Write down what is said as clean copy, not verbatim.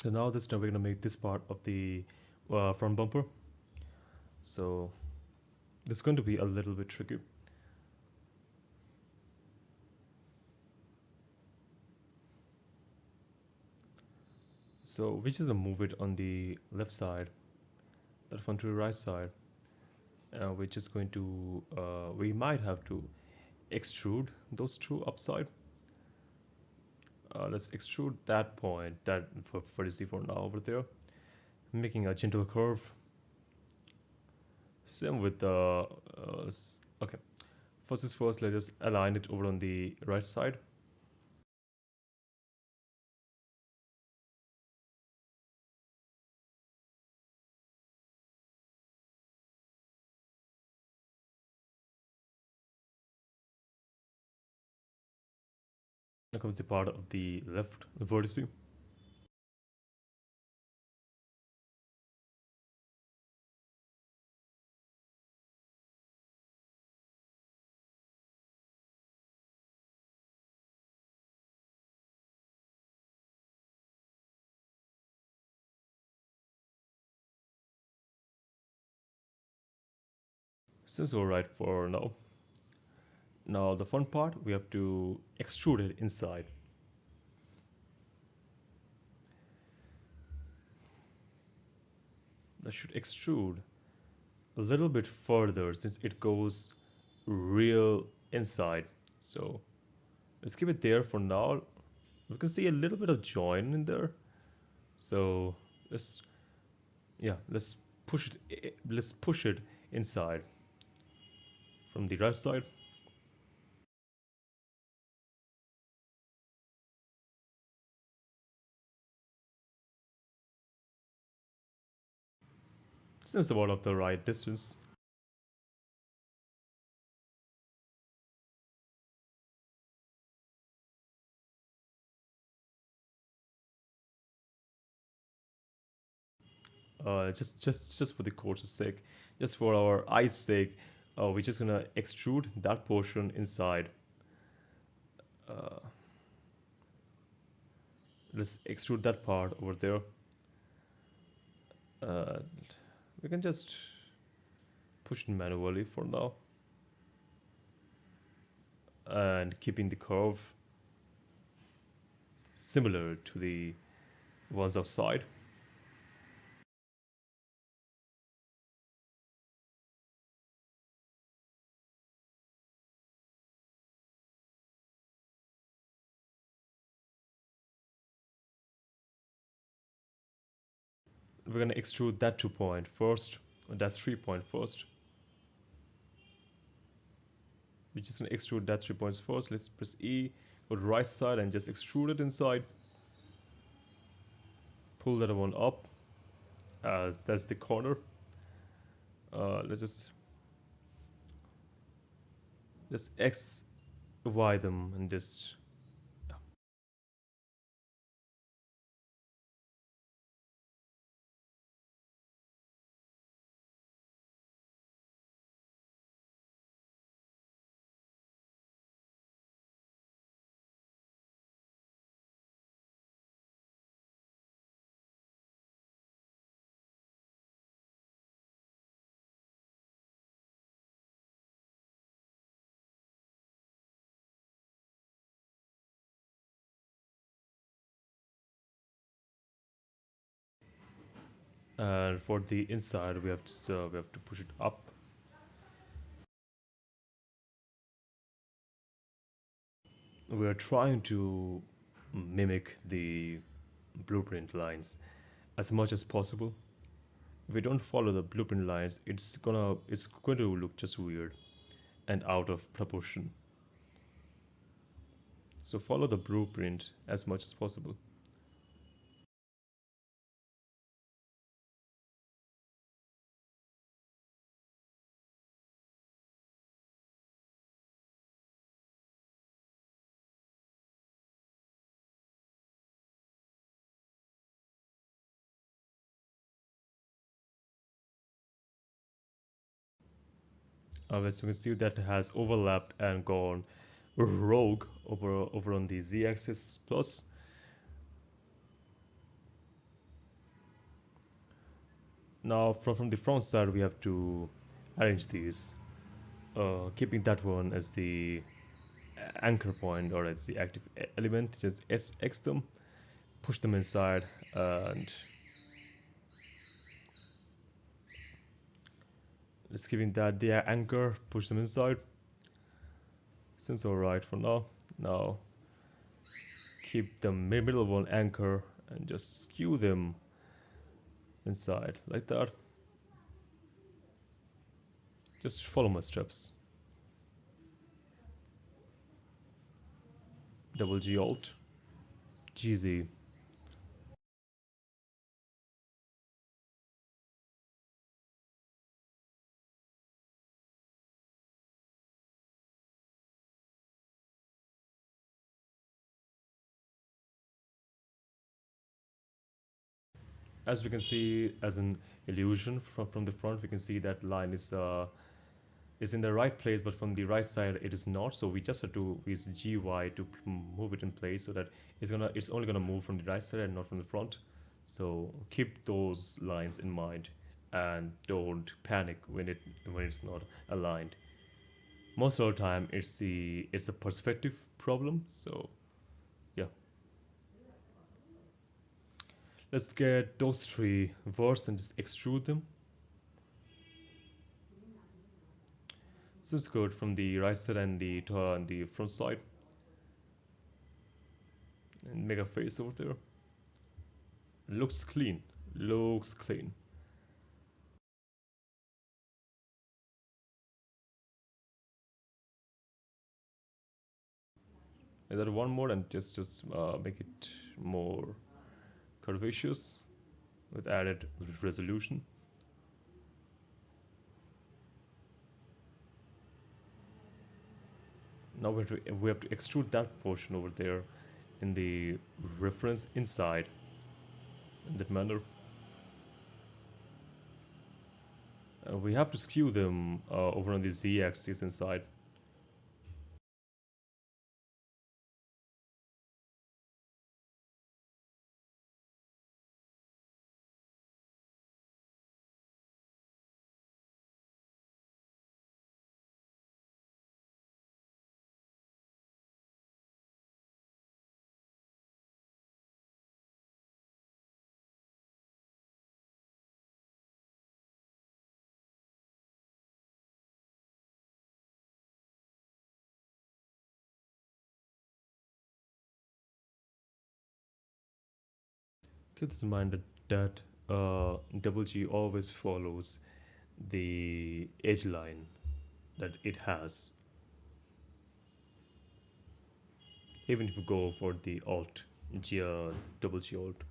So now this time we're gonna make this part of the front bumper. So this is going to be a little bit tricky. So we just move it on the left side, that one to the right side. We're just going to, we might have to extrude those two upside. Let's extrude that point, that for the C4 now over there, making a gentle curve. Same with the, okay. First is first, let's just align it over on the right side. Now comes the part of the left vertex. Seems alright for now. Now the fun part, we have to extrude it inside. That should extrude a little bit further since it goes real inside. So let's keep it there for now. We can see a little bit of join in there. So let's, yeah, let's push it inside from the right side. Seems about of the right distance. Just for the course's sake, just for our eye's sake, we're just gonna extrude that portion inside. Let's extrude that part over there. Uh, we can just push it manually for now, and keeping the curve similar to the ones outside. We're gonna extrude that 2 point first, or that 3 point first. We're just gonna extrude that 3 points first. Let's press E, go to the right side and just extrude it inside. Pull that one up as that's the corner. Let's just X, Y them and just, and for the inside we have to push it up. We are trying to mimic the blueprint lines as much as possible. If we don't follow the blueprint lines, it's going to look just weird and out of proportion. So follow the blueprint as much as possible. As you can see, that has overlapped and gone rogue over on the z-axis plus. Now from the front side we have to arrange these, keeping that one as the anchor point or as the active element. Just X them, push them inside, and just giving that the anchor, push them inside. Seems alright for now. Now keep the middle one anchor and just skew them inside like that. Just follow my steps. Double G Alt, GZ. As we can see, as an illusion from the front, we can see that line is in the right place, but from the right side it is not. So we just have to use GY to move it in place so that it's only gonna move from the right side and not from the front. So keep those lines in mind and don't panic when it's not aligned. Most of the time it's a perspective problem. So yeah, let's get those three words and just extrude them. Seems good from the right side and the front side, and make a face over there. Looks clean. Looks clean. Is that one more and just make it more curvaceous with added resolution. Now we have to extrude that portion over there in the reference inside in that manner. We have to skew them over on the z-axis inside. Keep this in mind that double G always follows the edge line that it has, even if you go for the alt, double G alt.